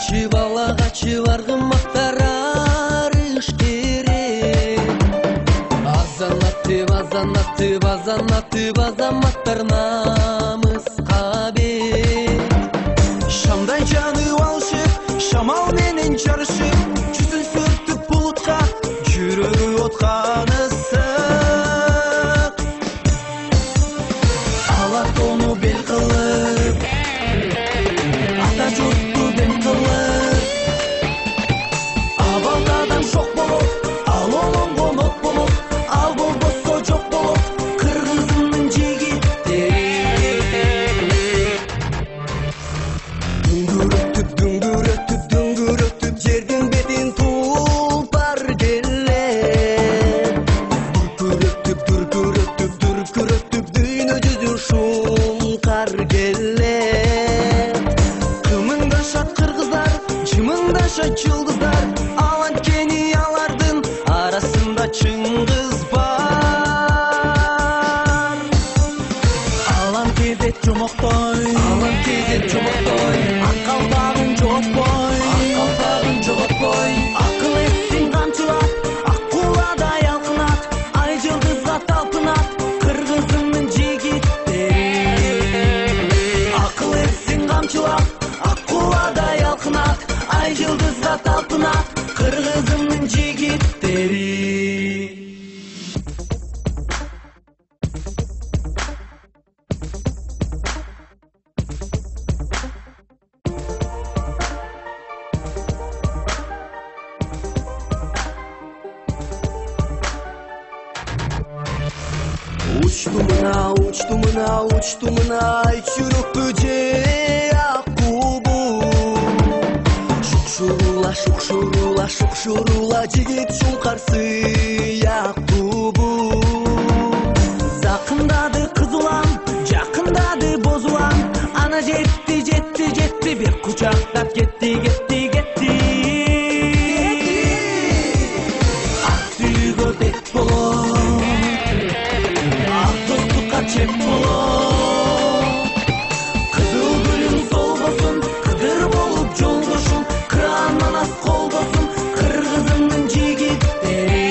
Чыбалгачыларга мактарарыш керек. Азанатып азаматтар намыска бек. Шамдай жаны алышып, шамал менен жарышып, жүзүн сүртүп булутка, жүрөгү откан ысык. Ала тону бел кылып, ата журтту дем кылып, абалдадан шок болуп, ал олонго нот болуп, ал болбосо жок болуп, кыргызымдын жигиттери. Дүңгүрөтүп, дүңгүрөтүп, дүңгүрөтүп, жердин okşaç yıldızlar. Alan Kenyalardın arasında çıngız var. Alan teyze çomoktoy, alan teyze çomoktoy. Akal bağın çok boy, akal bağın çok boy. Akıl etsin kamçılat, akkulada yalkınat. Ay yıldızga talpınat, kırgızımın jigitleri. Akıl etsin kamçılat, akkulada yalkınat. Ay yıldızga talpınat, kırgızımın jigitleri. Uçtu mına çürük böceği Yakubu. Şukşurula jigit şunkarsı Yakubu. Zakındadı kızılan, jakındadı bozulan. Ana jetti bir kucaklap gitti. Aktügö bet bolot, dostlukka çep bolot. Kızıl gülüm sol bosun, kıdır bolup joldoşum. Kıran manas kol bosun, kırgızımın jigitleri.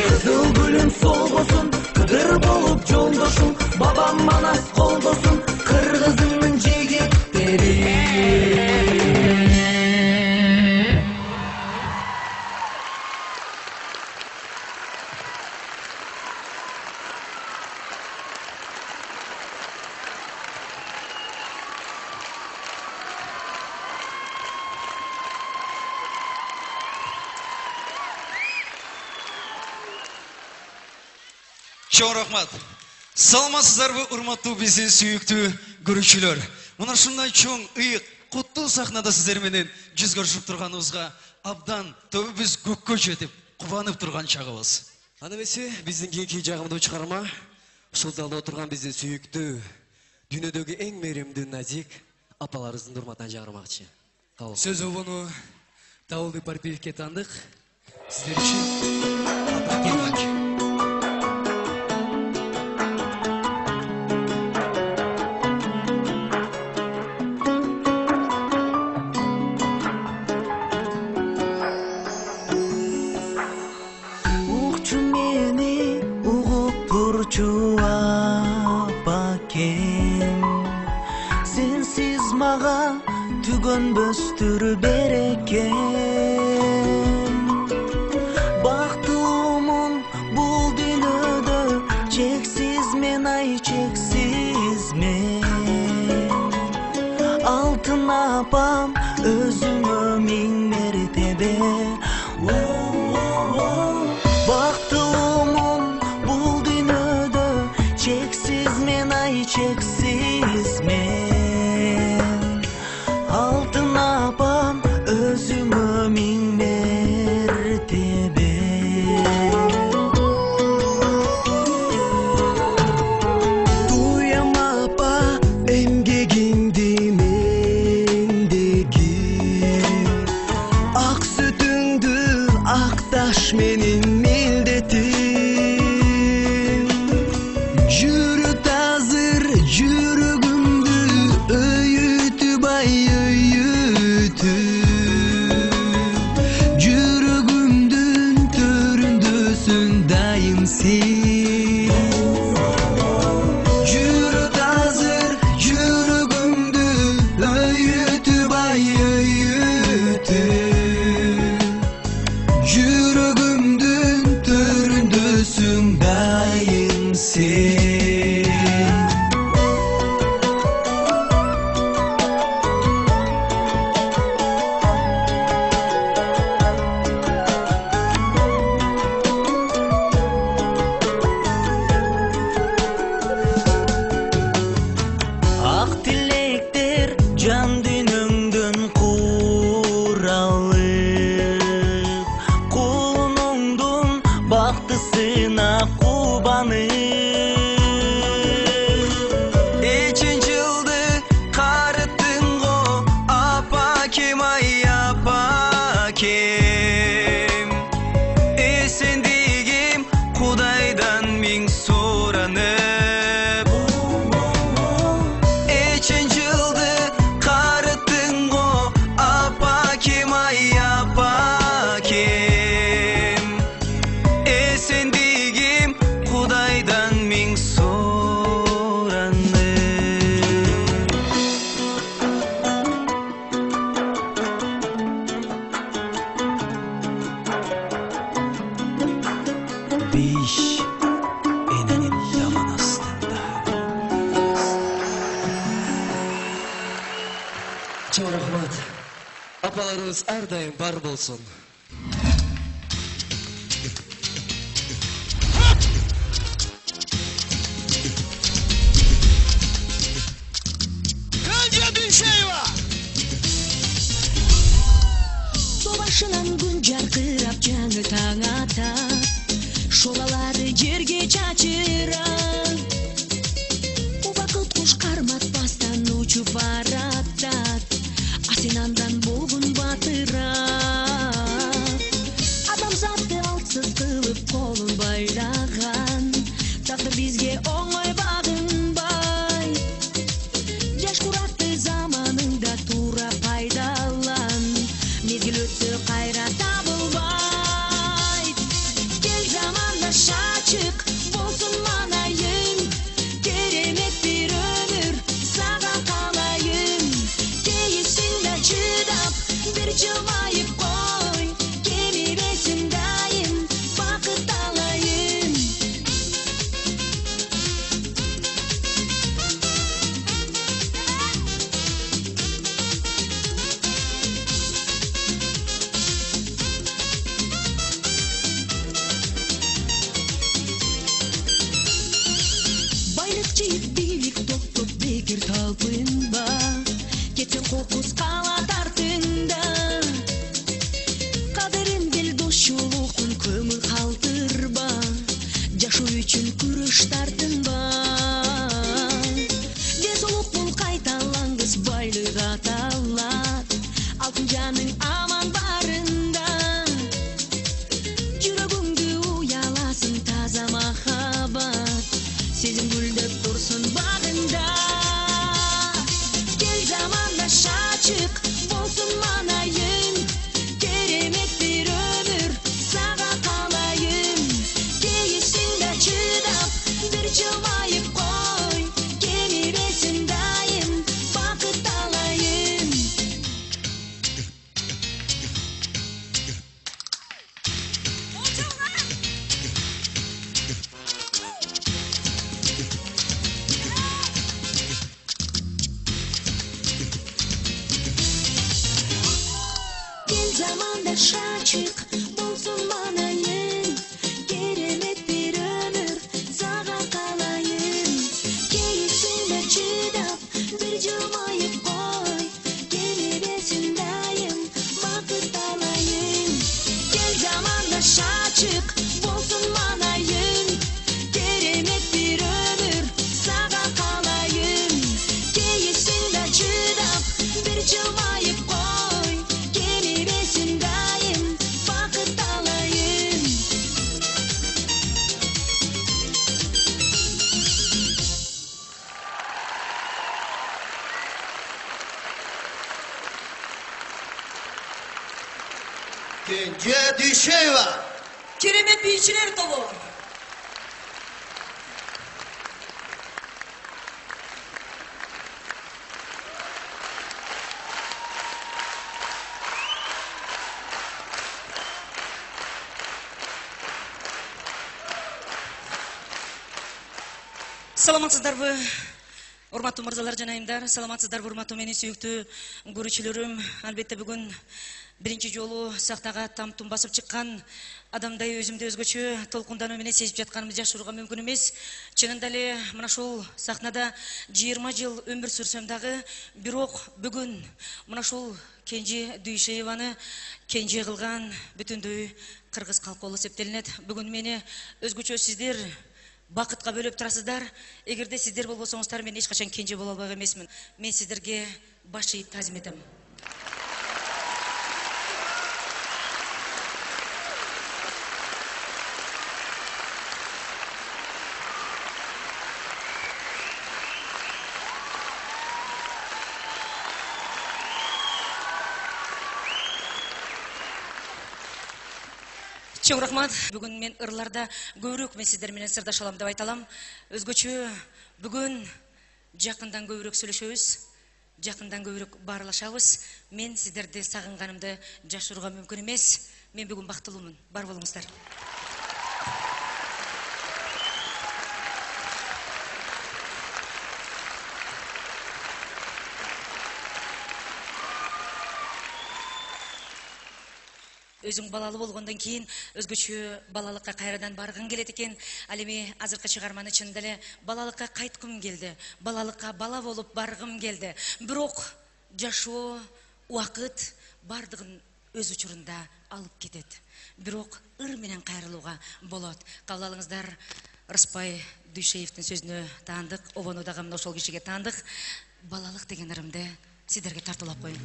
Kızıl gülüm sol bosun, kıdır bolup joldoşum. Babam manas kol bosun, kırgızımın jigitleri. Чоң рахмат. Саламатсыздарбы, урматтуу биздин сүйүктүү көрүүчүлөр. Мына ушундай чоң, ыйык, куттуу сахнада сиздер менен жүз көрүшүп турганыбызга абдан төбүбүз көккө жетип, кубанып турган чагыбыз. Аны эмесе биздин кийинки жагымдуу чыгарма ушул залда отурган биздин сүйүктүү, дүйнөдөгү эң мээримдүү назик апаларыбыздын урматына чыгармакчы. Сөз обону Давылды Парпиевке таандык. Сиздер үчүн апа келмек. Sensiz mağa tügönböstür bereken. Baktığımın bul dünödö çeksiz men ay çeksiz men. Altın apam özüngö min mertebe. Baktığımın bul dünödö çeksiz men ay çeksiz men. Altın apam özüngö min mertebe. Duyam apa emgegingdi mendegi. Ak sütüngdü aktaş menin mildetim. Jürüt hazır jürügümdü öğütüp ay öğütüp. Jürügümdün töründösün dayım sen. Jürüt hazır jürügümdü öğütüp ay öğütüp. Jürügümdün töründösün dayım sen. Ak tilekler can dününgdün kuralıp. Kulunungdun baktısına kubanıp. Üçün жылды қарыттың ғо апа кем ай апакем эсендигим Кудайдан миң суранып эчен жылды карыттың го апакем ай апакем эсендигим Кудайдан миң суранып Биш эненин даман астында Чоң рахмат. Апаларыбыз әрдайым бар болсын. Ганжа Дүйшеева. Су башынан күн жарқырап жаңы таң ата шолалары жерге чачырат убакыт куш карматпастан учуп баратат а сен андан болгун батырап адамзатты алсыз кылып колун байлаган тагдыр бизге оңой багынбай жаш куратты заманыңда туура пайдалан мезгил өттү кайра табылбайт кел заманда шачык болсун манайың керемет бир өмүр сага каалайын кейисиңде чыдап бир жылмайып кой кемиресиң дайым бакыт алайын байлык жыйып бийлик топтоп бекер талпынба кетсең кокус калат артыңда кадырын бил досчулуктун көңүл калтырба жашоо үчүн күрөш тартынба ден соолук бул кайталангыс байлык аталат алтын жаның аман барында жүрөгүңдү уяласын таза махабат сезим гүлдөп турсун багында кел заманда шачык болсун манайың керемет бир өмүр сага каалайын кейисиңде чыдап бир жылмайып кой кемиресиң дайым бакыт алайын кел заманда шачык болсун манайың керемет бир өмүр сага каалайын кейисиңде чыдап бир жылмайып кой кемиресиң дайым бакыт алайын кел заманда шачык болсун манайың керемет бир өмүр сага каалайын кейисиңде чыдап бир жылмайып кой кемиресиң дайым бакыт алайын Ганжа Дүйшеева. Керемет бийчилер тобу. Саламатсыздарбы? Урматтуу мырзалар жана айымдар, саламатсыздарбы урматтуу менин сүйүктүү көрүүчүлөрүм? Албетте бүгүн биринчи жолу сахнага там тум басып чыккан адамдай өзүмдү өзгөчө толкундануу менен сезип жатканымды жашырууга мүмкүн эмес. Чынында эле мына ушул сахнада 20 жыл өмүр сүрсөм дагы, бирок бүгүн мына ушул Кенже Дүйшееваны кенже кылган бүтүндөй кыргыз калкы болуп эсептелинет. Бүгүн мени өзгөчө сиздер бакытка бөлөп турасыздар. Эгерде сиздер болбосоңуздар, мен эч качан кенже боло албак эмесмин. Мен сиздерге баш ийип таазим этем. Чоң рахмат. Бүгін мен ырларда көбірек мен сіздер менен сырдашалам деп айталам. Өзгөчө бүгін жақындан көбірек сөйлешөбүз, жақындан көбірек барлашабыз. Мен сіздерді сағынғанымды жашыруға мүмкін емес. Мен бүгін бактылуумун. Бар болуңуздар. Өзүң балалы болгондон кийин өзгөчө балалыкка кайрадан баргың келет экен. Ал эми азыркы чыгарманы чынында эле балалыкка кайткым келди. Балалыкка бала болуп баргым келди. Бирок жашоо, убакыт бардыгын өз учурунда алып кетет. Бирок ыр менен кайрылууга болот. Кабыл алыңыздар, Рыспай Дүйшеевдин сөзүнө таандык, обону дагы мына ошол кишиге таандык. Балалык деген ырымды сиздерге тартуулап коеюн.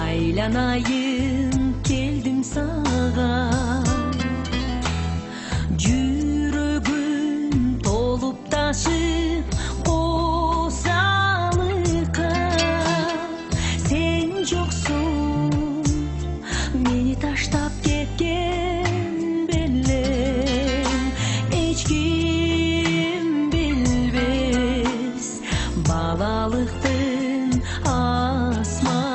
Aylanayım geldim sağa, yüreğim dolup taşıp kosalıka. Sen yoksun, beni taştap ketken bellem. Hiç kim bilmez balalıktın asmanın.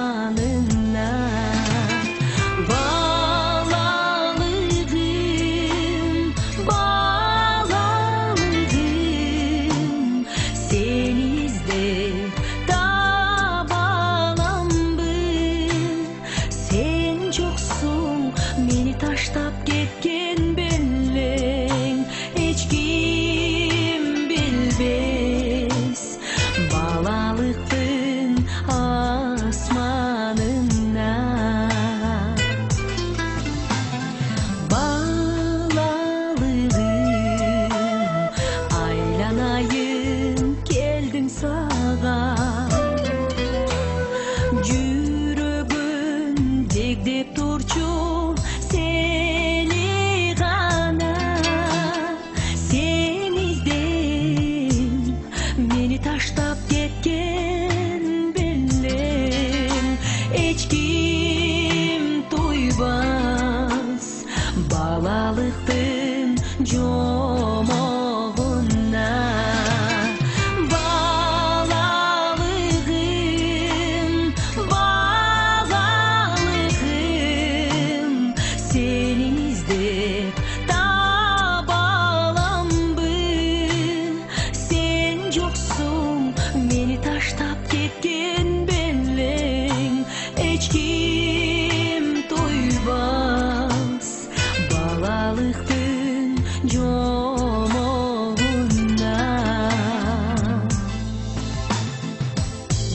Taştap ketken belleng, hiç kim bilmez balalıktın asmanına. Balalığım, aylanayım geldim sağa, yüreğim degdep turçu. Seni gana, sen izden, beni taştap ketken bellem. Hiç kim duymaz balalıktın jomoğuna. Balalığım, balalığım, seni izlep tabalam bir. Sen yoksun, beni taştap ketken belleng. Hiç kim duymaz balalıktın jomoğuna.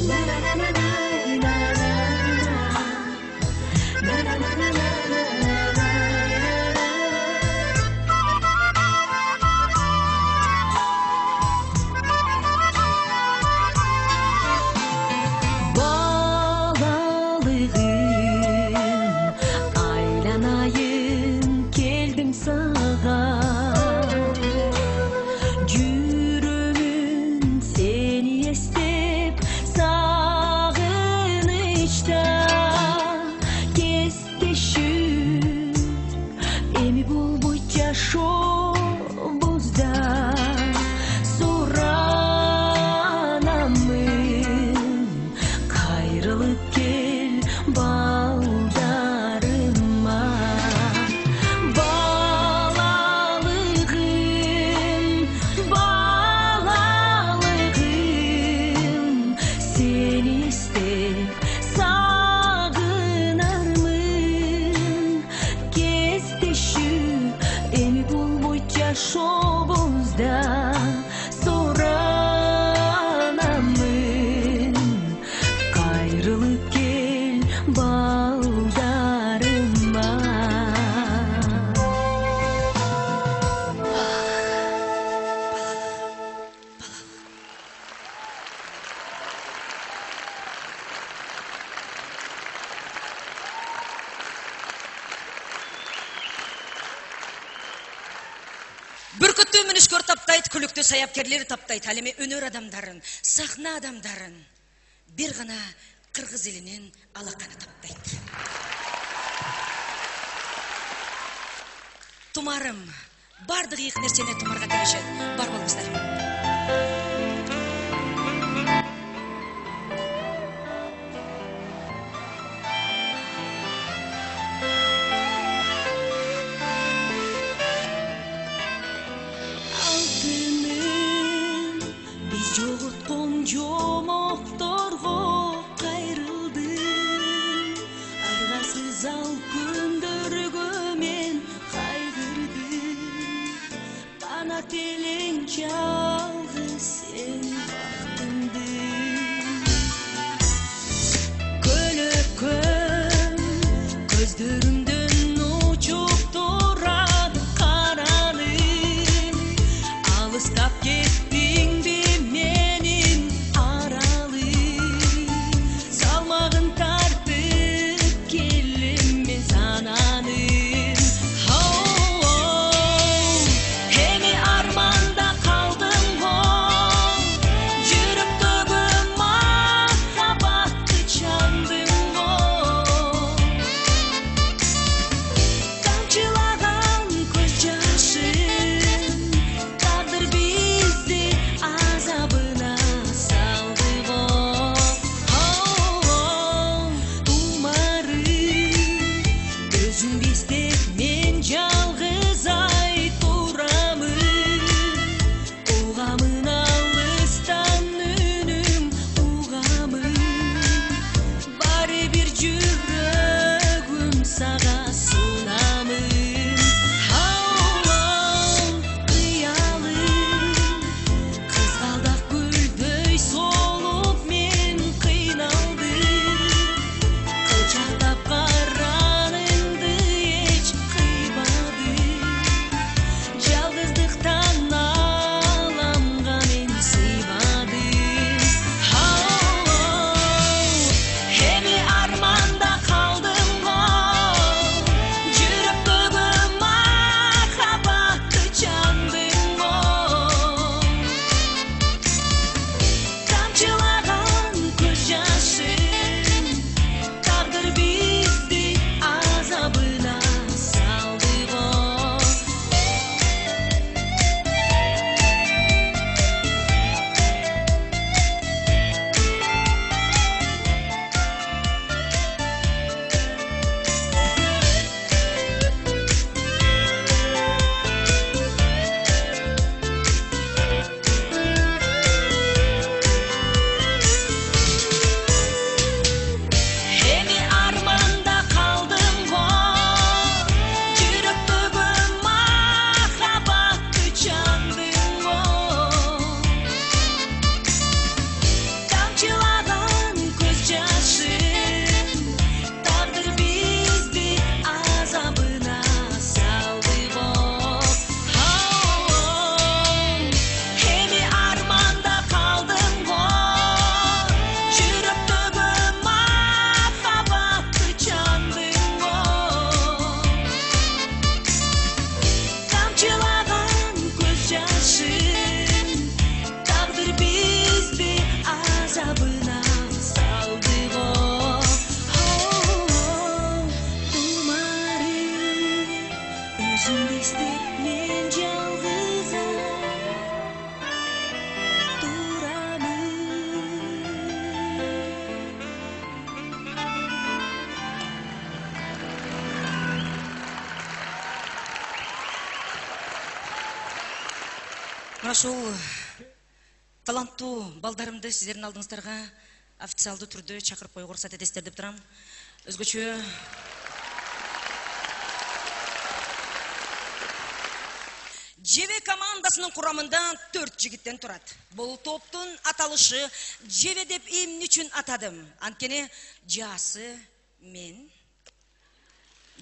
La la la la la la la la la la la. таптайт, күлікті саяпкерлер таптайт, әлеме өнер адамдарын, сахна адамдарын, бір ғана қырғыз елінен алақаны таптайт. Тумарым, бардық иық нәрсені тумарға келешеді. Бар болыңыздар. Жоғытқом жомоқторға қайрылды, арғасыз ал күндіргі мен қайғырды, қана телең жалғыз сен бақтымды. Көлікім көздерімден ұшып тұрады қараның, алыстап кеттің бе менің аралым, салмағын тартып келем мен сананым. Хеме арманда қалдым ғой, жүріп түбі махаббатты чандым ғой. Тамшылаған көз жашым, тағдыр бізді азабына салды ғой. Тумарым, өзіңді іздеп мен жалғыз ай тұрамын, уғамын алыстан үнім уғамын, бары бір жүрегім саға сунамын. Қиялым қызғалдақ гүлдей солып мен қиналдым, құшақтап қараныңды еш қимадым, жалғыздықтан аламға мен сыймадым. Хеме арманда қалдым ғой, жүріп түбі махаббатты чандым ғой. Тамшылаған көз жашым, тағдыр бізді азабына салды ғой. Хеме арманда қалдым ғой, жүріп түбі махаббатты чандым ғой. Тамшылаған көз жашым, тағдыр бізді азабына салды ғой. Хеме арманда қалдым ғой, жүріп түбі махаббатты чандым ғой. Тамшылаған көз жашым, тағдыр бізді азабына салды ғой. Тумарым, өзіңді іздеп мен жалғыз тұрамын. Мына шол таланттуу балдарымды сіздердің алдыңыздарға официалды түрде чакырып коюуга уруксат этесиздер деп турам. Өзгөчө Жебе командасынын курамында 4 жигиттен турат. Бул топтун аталышы Жебе деп эмне үчүн атадым? Анткени жасы мен,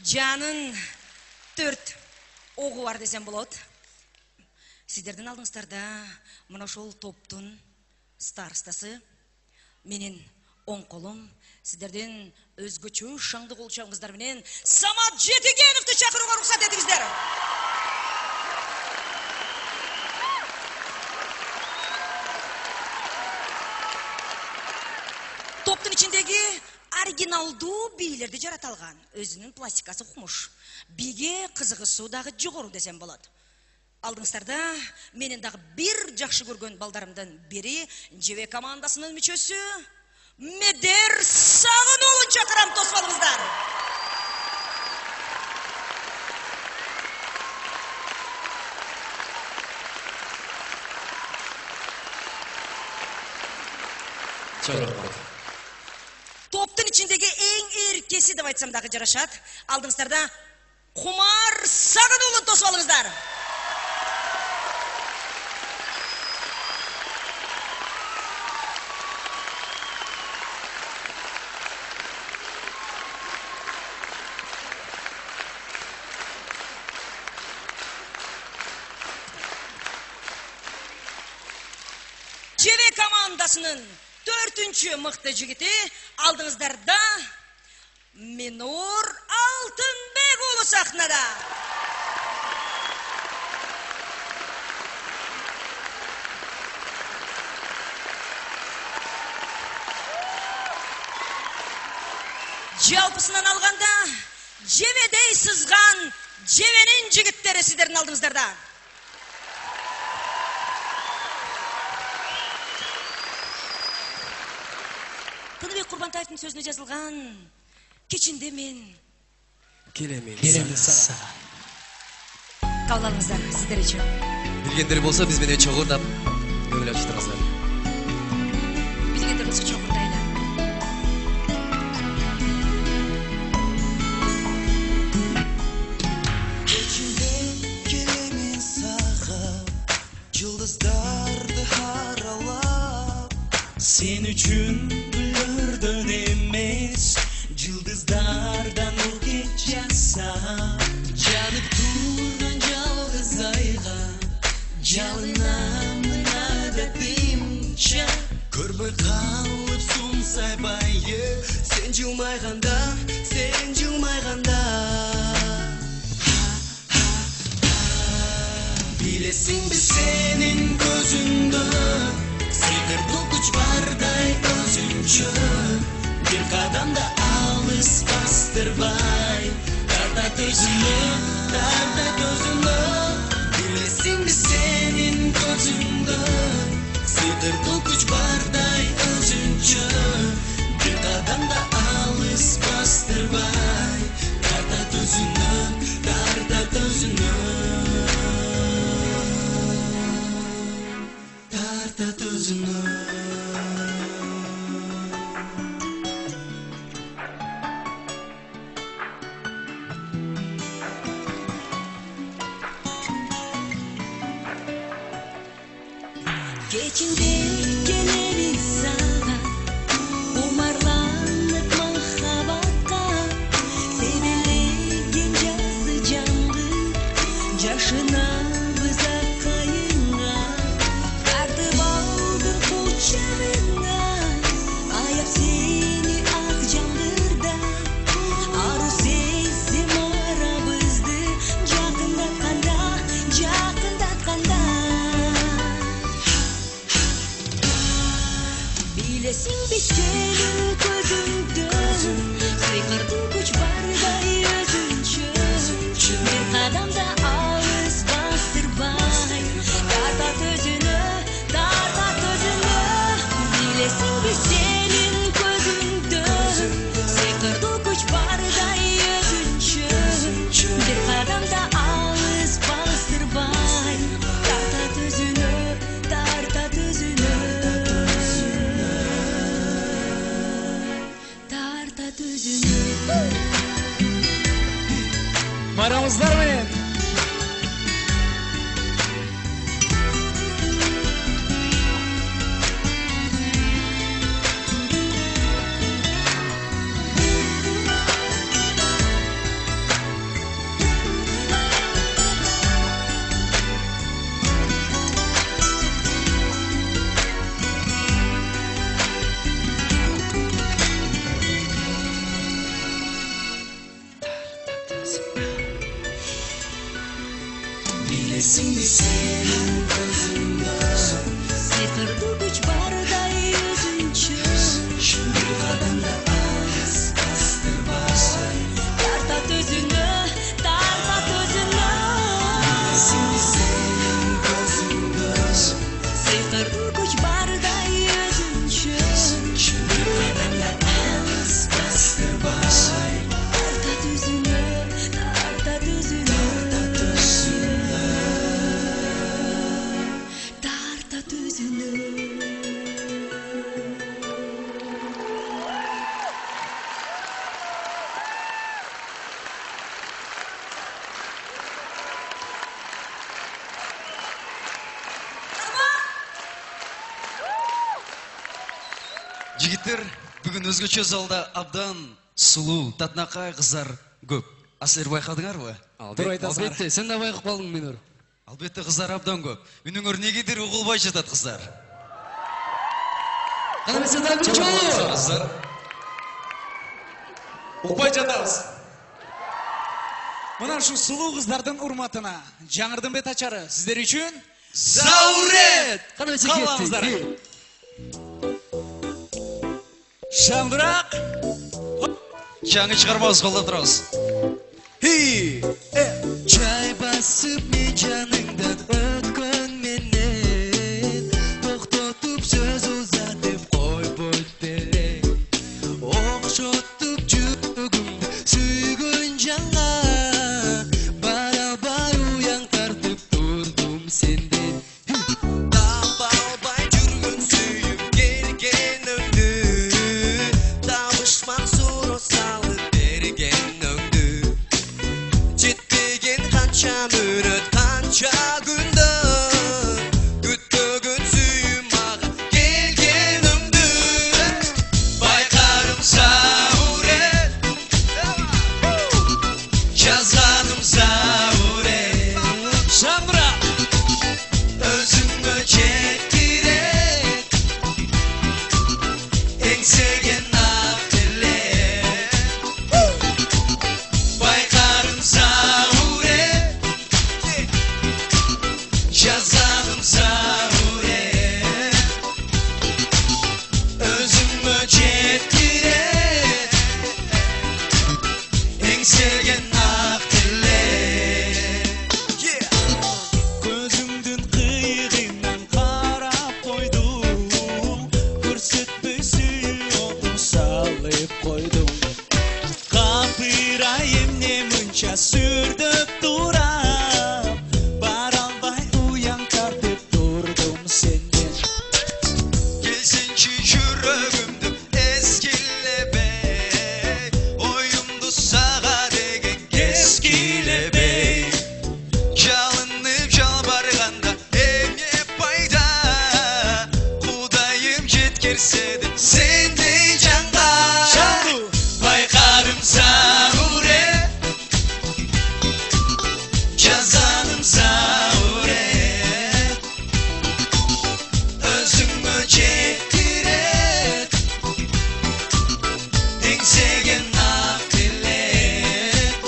жанын 4 огу бар десем болот. Сіздердің алдыңыздарда мына ошол топтун старостасы менин оң колум, сіздерден өзгөчө шаңды кол чабыңыздар менен Самат Жетегеновду чакырууга уруксат этиңиздер. Беги оригиналдуу бийлерди жарата алган. Өзүнүн пластикасы кумуш. Биге кызыгышуу дагы жогору десем болот. Алдыңыздарда менен дагы бир жакшы көргөн балдарымдын бири ЖВ командасынын мүчөсү Медер Сагынуулун чакырам, тосуп алыңыздар. Топтун ичиндеги эң эркеси деп айтсам дагы жарашат. Алдыңыздарда Кумар Сагынуулун тосуп алыңыздар. ЖВ командасынын 4-чү мыкты жигити алдыңыздарда Минур Алтынбек уулу сахнада. Жалпысынан алганда ЖВдей сызган ЖВнин жигиттери сиздердин алдыңыздарда. Тыныбек Курбантаевдин сөзүнө жазылган кечинде мен Келемен сага. Кабыл алыңыздар, сиздер үчүн. Билгендер болсо биз менен чогурдап көңүл ачып турасыздар. Билгендер болсо чогурдайлы. Кечинде келемен сага, жылдыздарды аралап, сен үчүн өлөрдөн эмес, жылдыздардан укет жасап, жанып турган жалгыз айга, жалынам адатымча, көрбөй калып сумсайбайы, сен жылмайганда, сен жылмайганда. Билесиңби сенин көзүңдө сыйкырдуу күч бардай өзүнчө, бир кадамда алыс бастырбай, тартат өзүнө, тартат өзүнө. Билесиңби сенин көзүңдө сыйкырдуу күч бардай өзүнчө, бир кадамда алыс бастырбай, тартат өзүнө, тартат өзүнө. Тартат өзүнө. Кечинде келебиз сага, умарланып махабатка, себелеген жазы жаңгыр, жашынабыз акайыңа, тартып алдым кучагыңа, аяп сени ак жаңгырда, ару сезим арабызды жакындатканда, жакындатканда. Билесиңби сенин көзүңдө сыйкырдуу күч бардай өзүнчө, бир кадамда алыс бастырбай, тартат өзүнө, тартат өзүнө. Билесиңби сенин көзүңдө сыйкырдуу күч бардай өзүнчө, бир кадамда алыс бастырбай, тартат өзүнө, тартат өзүнө. Тартат өзүнө. Барамыздар менен. Жігіттер, бүгін өзгөчө залда абдан сұлу, татнақай қыздар көп. Асылер байқадыңар ба? Албетте, сен де байқып қалдың Минур. Албетте қыздар абдан көп. Үніңір негедер ұғылбай жатады қыздар. Қыздар. Ұқпай жатабыз. Мына шу сұлу қыздардың урматына жаңырдың бет ачары сіздер үшін Заурет! қаламыздар. Шамдырақ. Жаңы шығармауыз қолдап тұрауыз. Çay basıp mi canından ötkön menen Toktotup söz uzatıp koy boytere Okşotup cügümdü süygün cana Barabar uyan tartıp durdum senden Dağbalbay jürgün süyüp gelgen öndü Davışmak zor o salıp bergen öndü Ciddigen kança müröt kança gündü Güttügün süyüm ağa gelgen ömdü Baykarım zavuret Yazganım zavuret Şamdырақ. Özüngö çektirek Engsegen akdilek Baykarım zavuret Yazganım zavuret Özüngö çektirek Engsegen akdilek Gözümdün kıyığından karap koydum Көрсөтпөй сүйүп салып койдум Капырайым не мынча сүрдөп турап Бара албай уян тартып турдум сенден Келсинчи жүрөгүмдү эскилебей Оюмду сага деген кескилебей Жалынып жалбарганда эмне пайда Кудайым жеткерседи сендей жанга Байкарым заурет Жазаным заурет Өзүңө жеткирет Эңсеген ак тилек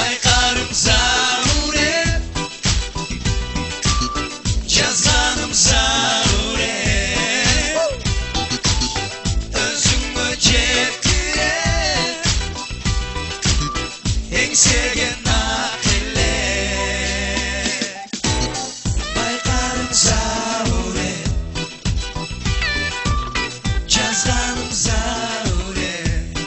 Байкарым заурет Жазганым заурет Өзүңө жеткирет Эңсеген ак тилек Байкарым заурет Жазганым заурет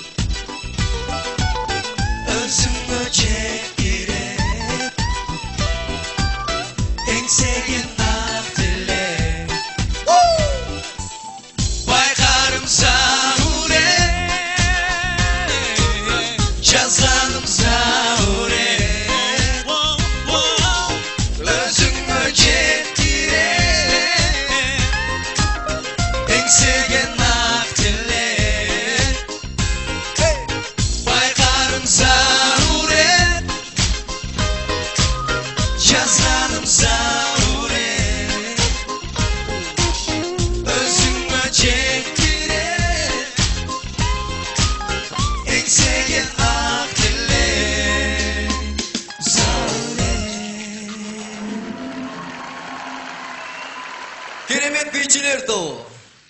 Özüngö çektirek Engsegen ak dilek Baykarım zavuret Yazganım zavuret Özüngö çektirek Engsegen ak dilek Baykarım zaruret Yazganım zaruret Özüngö çektirek Engsegen ak dilek Zaruret Керемет күйчілер тобы.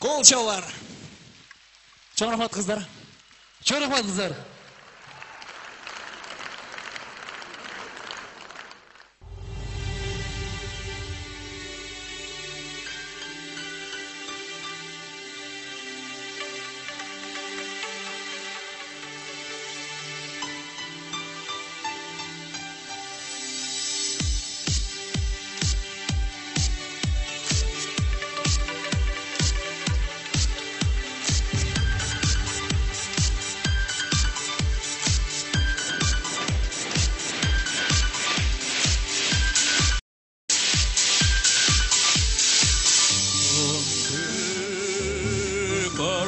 Қол шаулар. Чоң рахмат қыздар. Чоң рахмат қыздар.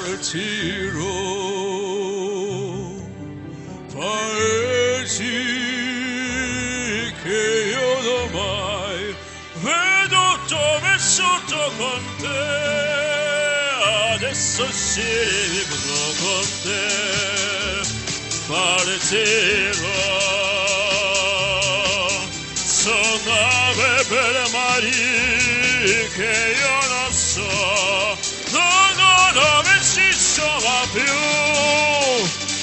Partiro, paesi che io non mai vedo dove sotto con te, adesso si vivrò con te, partirò, sonave per mari che io non so, dove si trova più,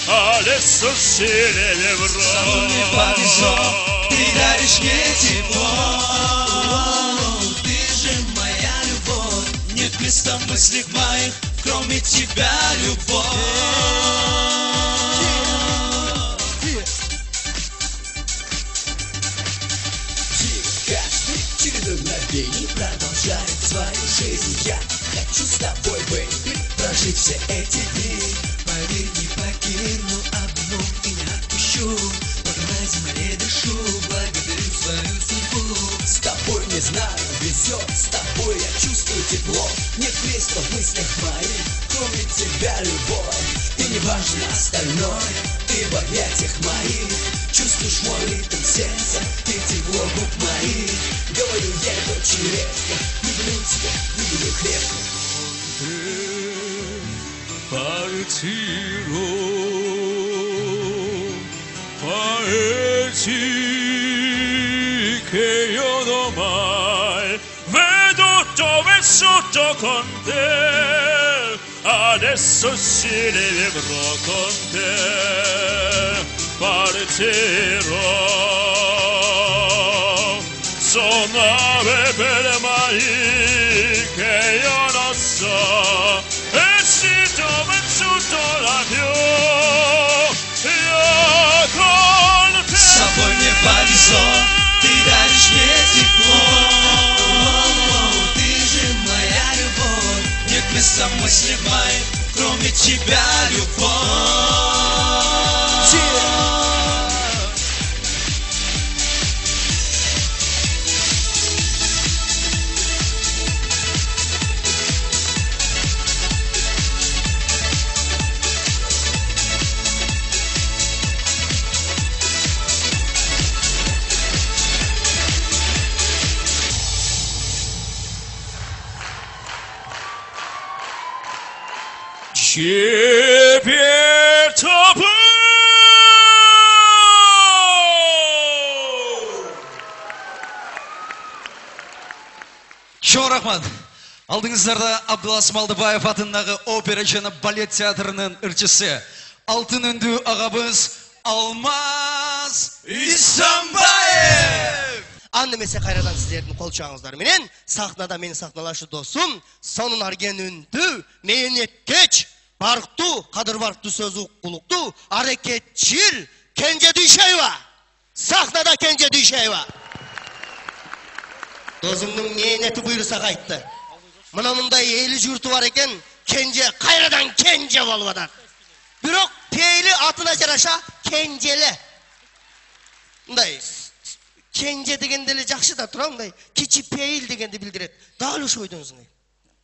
adesso si vivrò. Самый повезло, ты даришь мне тепло. Ты же моя любовь, нет места в мыслях моих, кроме тебя, любовь. Каждый через мгновение продолжает свою жизнь. Я хочу с тобой, бэйби, прожить все эти дни. Поверь, не покину, обниму и не отпущу. Пока на земле дышу, благодарю свою судьбу. С тобой, не знаю, везет, с тобой я чувствую тепло. Нет места в мыслях моих, кроме тебя, любовь. И не важно остальное, ты в объятиях моих. Чувствуешь мой ритм сердца и тепло губ моих. Говорю я это очень редко, люблю тебя, люблю крепко. Partirò, paesi che io non mai vedo dove sotto con te, adesso si vivrò con te, partirò, sonave per mari che io non so, e si dove sotto la più, io con te. С тобой мне повезло, ты даришь мне тепло. Ты же моя любовь, нет места в мыслях моих, кроме тебя, любовь. Ciebie to Чоң рахмат. Алдыңыздарда Абдулас Малдыбаев атындағы опера және балет театрының ырчысы, алтын үнді ағабыз Алмаз Исамбаев. Андемесе қайрадан сіздердің қол шағыңыздар менен сахнада мені сахналашы досым, сонун арген үнді, мейнеткеч, барықту, қадыр барықту сөзі құлықту, арекетчил Кенже Дүйшеева. Сахнада Кенже Дүйшеева. Досымның мейнеті бұйырса қайтты. Мына мұндай елі жұрты бар екен, Кенже қайрадан Кенже болып атады. Бирок пейли атына жараша Кенжелі. Мындай Кенже дегенделе жақшы да тұра, мындай кичи пейил дегенді білдіреді. Дал ушу ойдыңызың.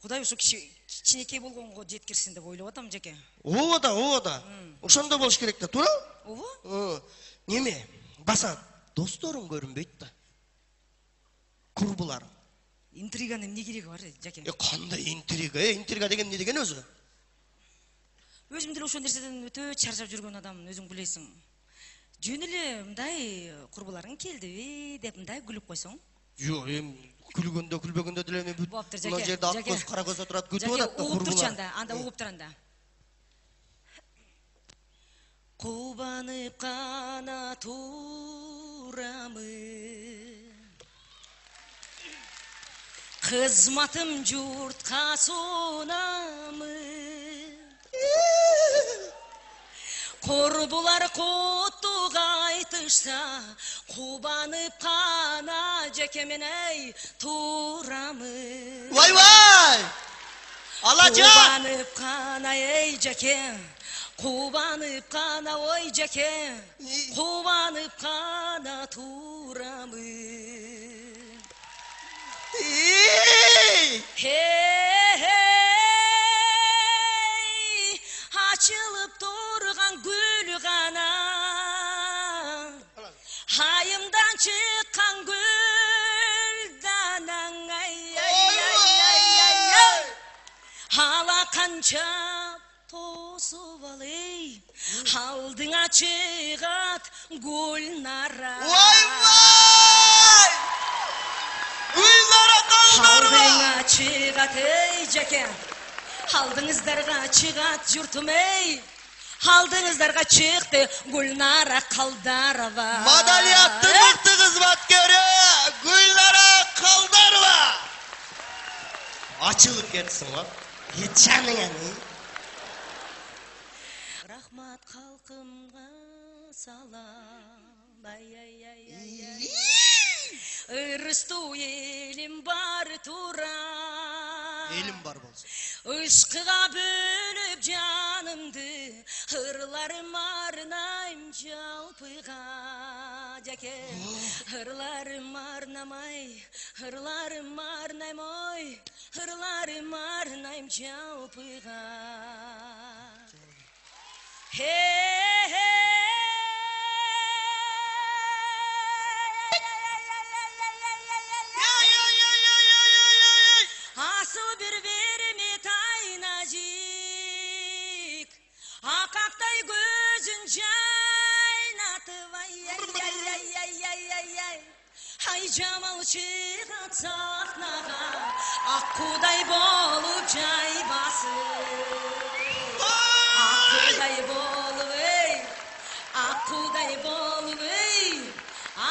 Құдай осы кичинекей болгонго жеткирсин деп ойлоп атам жеке. Оода. Ошондо болуш керек да, тура? Ооба. Неме? Баса досторун көрүнбөйт да. Курбулар. Интриганын эмне кереги бар жеке? Кандай интрига? Интрига деген эмне деген өзү? Өзүм деле ошол нерседен өтө чарчап жүргөн адаммын, өзүң билесиң. Жөн эле мындай курбуларың келдиби деп мындай күлүп койсоң? Жок, күлгөндө күлбөгөндө деле эми бүт. Болуптур Мына жеке. жерде ак көз, кара көз отурат, күтүп атат да Угуп турчу курбулар. анда угуп тур анда. Кубанып кана турамын. Кызматым журтка сунамын. Курбулар кутту кайтышса, кубанып кана жекемен эй турамын. Вай! Алажа! Кубанып кана эй жеке, кубанып кана ой жеке, кубанып кана турамын. камчап тосуп ал ей алдыңа чыгат Гүлнара Гүлнара калдарга алдыңа чыгат ей жаке алдыңыздарга чыгат журтум ей алдыңыздарга чыкты Гүлнара Калдарова Мадалияттын мыкты кызматкери Гүлнара Калдарова ачылып кетсиң го жаныңа рахмат халкымга салам ай ырыстуу элим бар тура элим бар болсун ышкыга бөлүп жанымды ырларым арнайм жалпыга жаке ырларым арнамай ырларым арнайм ой ырларым арнайм жалпыга асыл бир берме тайнажик акактай көзүн жайнатып ай жамал чыгат сахнага ак куудай болуп жайбасын аккудай болуп ей аккудай болуп ей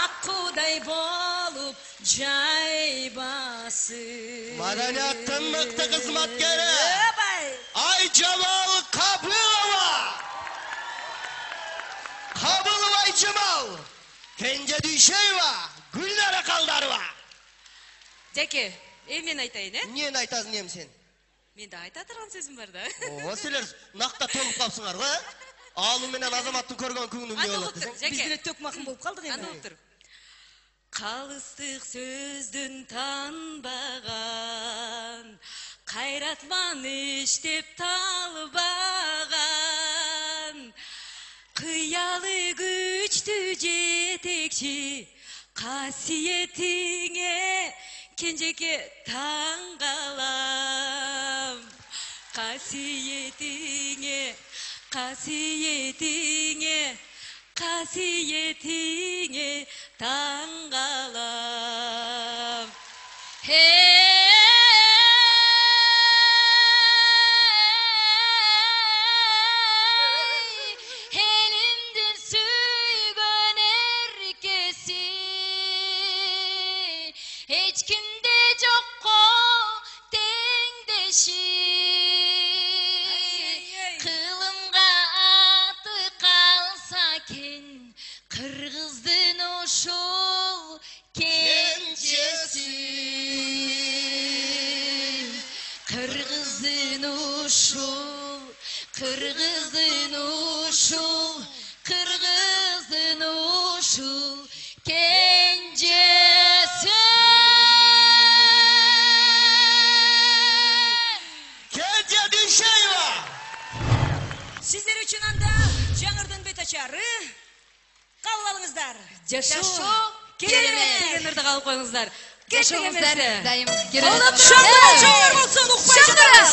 аккудай болуп жайбасын Маданияттын мыкты кызматкери Айжамал Кабылова Айжамал Кенже Дүйшеева Гүлнара Калдарова Жаке, мен айтайын, Нені айтасың ем сен? Мен де айта тұрған сөзім бар да. О, сілер нақта толып қапсыңар ғой? Алу менен азаматтың көрген күнің не болады десең? Біз де төк мақым болып қалдық енді. Аны ұқтыр. Қалыстық сөздің танбаған, қайратман іштеп талбаған, қиялы күшті жетекші, қасиетіңе кенжеке таңғалам. Қасиетіңе таңғалам. Елімдің сүйген еркесі, ешкімде жоқ қой теңдеші. Қылымға аты қалса кен, қырғыздың ошол кенжесі. Қырғыздың ошол кенжесі. Кенже Дүйшеева! Сіздер үшін анда жаңырдың бет açары қабыл алыңыздар. Жашо керемет деген ырды қалып қойыңыздар. Жашоңыздар дайым Олып шаңдар болсын, ұқпай жатырмыз.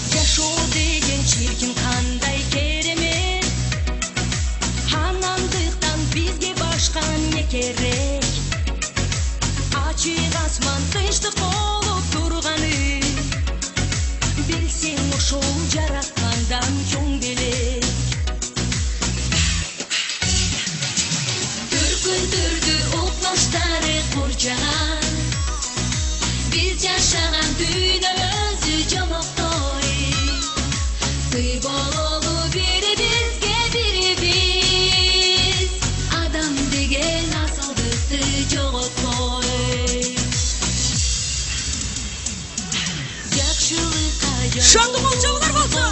Жашоо деген чиркин қандай керемет, анандықтан бізге башқа не керек? Açık asman тынчтык болуп турганы, билсең ошол жараткандан чоң белек. Түркүндүрдү укташтары курчаган, биз жашаган дүйнө өзү жомоктой. Тый бололу бири-бизге бири-биз, адам деген асылдыкты жоготкой. Шаңды болчауылар болса!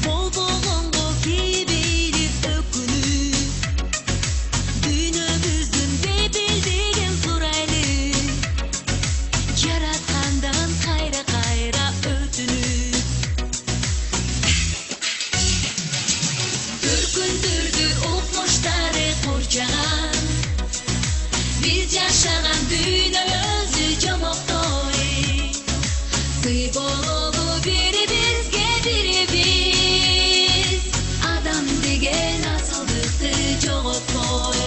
Болбоғонго кейбейлер өкүнүп, дүйнөбүздүн бепилдеген сурайлы, жараткандан кайра сый бололу бири-бизге бири-биз адам деген асылдыкты жоготпой.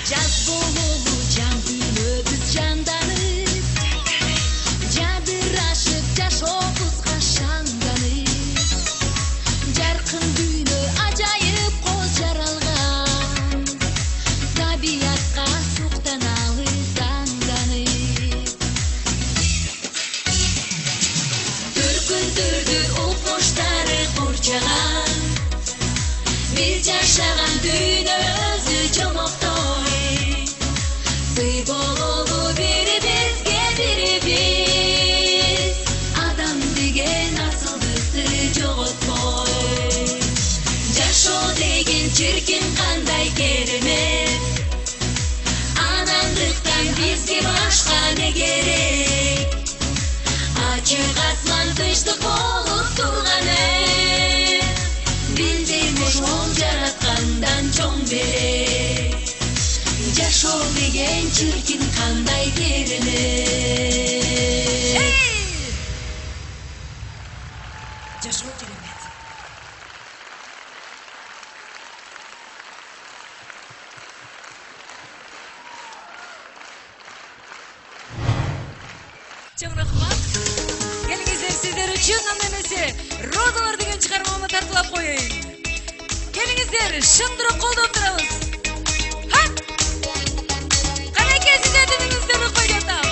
Жаз бололу жан күнөбүз жанданып, жадырашып жашообузга шаңданып, жаркын дүйнө ажайып коз жаралган, табиятка суктаналы таңданып. Төркүндөрдү укмуштары курчаган, биз жашаган дүйнө өзү жомоктой. Сый бололу бири-бизге бири-биз адам деген асылдыкты жоготпой. Жашоо деген чиркин кандай керемет, анандыктан бизге башка не керек? Ачык асман тынчтык болуп турганы, билдирмеш ол жараткандан чоң берек. Жашоо деген чиркин кандай керемет. Жашоо керемет. Чоң рахмат. Келиңиздер, сиздер үчүн анда эмесе розалар деген чыгармамы тартуулап коеюн. Келиңиздер, шын туруп колдоп турабыз. Канеке сиздердин үнүңүздөрдү койду атам.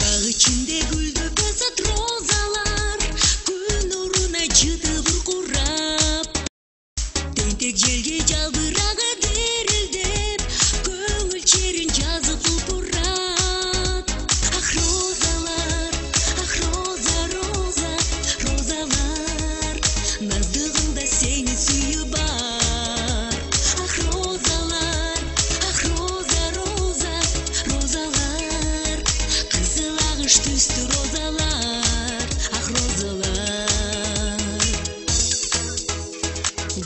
Баг ичинде гүлдөп өсөт розалар, күн нуруна жытып уркурап, тентек желге жалбырагы дерилдеп, көңүл черин жазып улпурат. Ах, розалар, ах, роза, роза, розалар, наздыгында сени сүйүү бар. Ах, розалар, ах, роза, роза, розалар, кызыл агыш түстү розалар. Ах, розалар,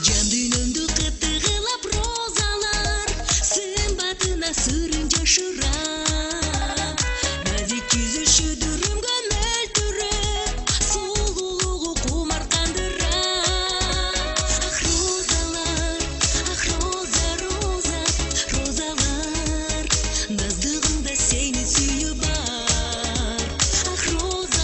жан дүйнөмдү кытыгылап розалар, сымбатына сырын жашырап, назик жүзүшү дүрүмгө мөлтүрөп, сулуулугу кумартандырат. Ах, розалар, ах, роза, роза, розалар, наздыгында сени сүйүү бар. Ах, розалар,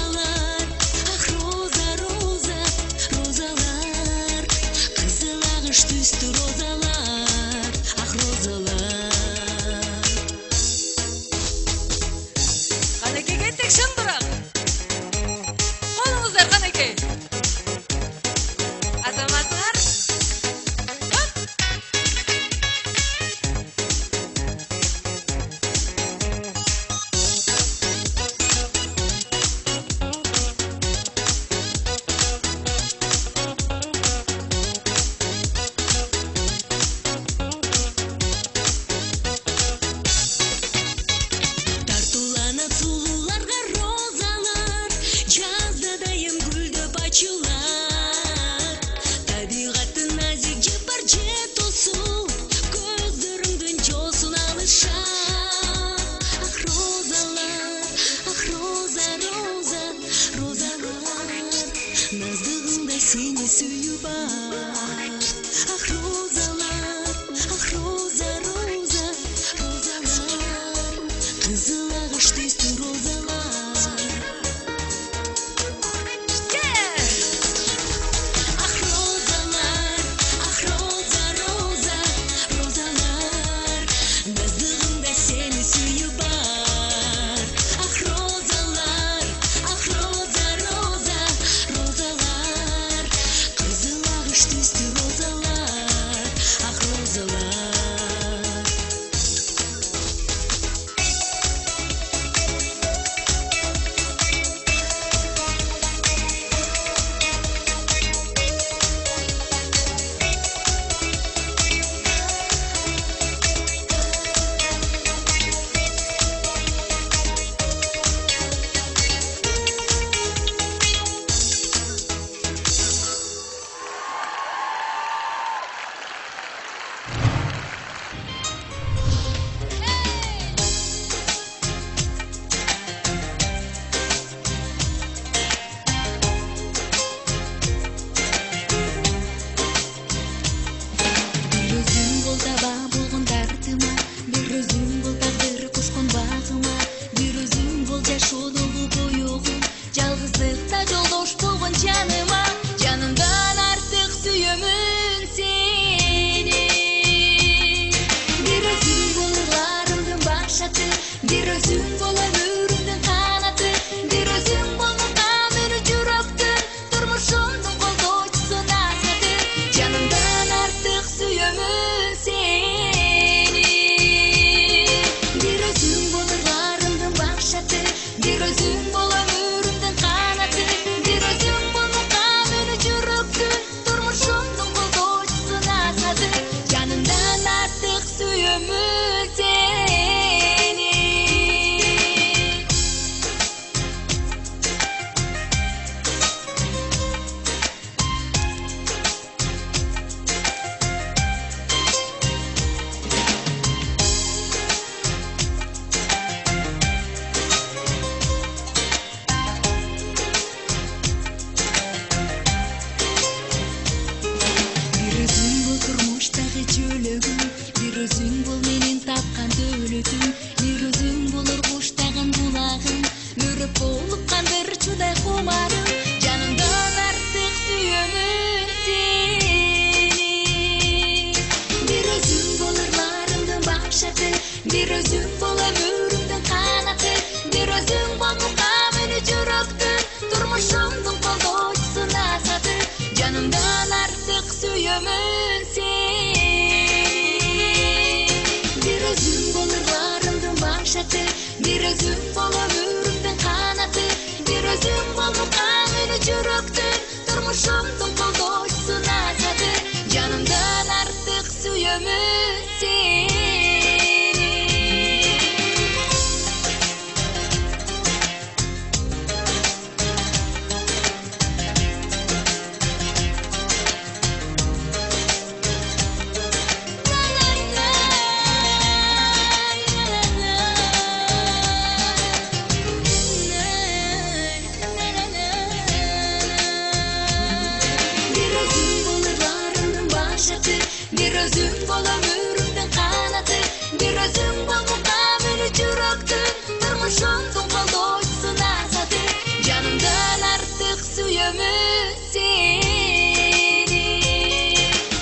başlatı Bir özüm bol ömürümden kanatı Bir özüm bol mukameli çüröktün Durmuşundun koldoşsun asatı Canımdan artık suyumuz seni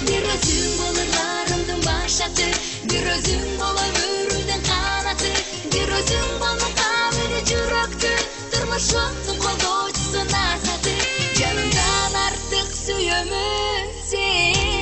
Bir özüm bol ırlarımdan başlatı Bir özüm bol ömürümden kanatı Bir özüm bol mukameli çüröktün Durmuşundun koldoşsun asatı Canımdan artık suyumuz seni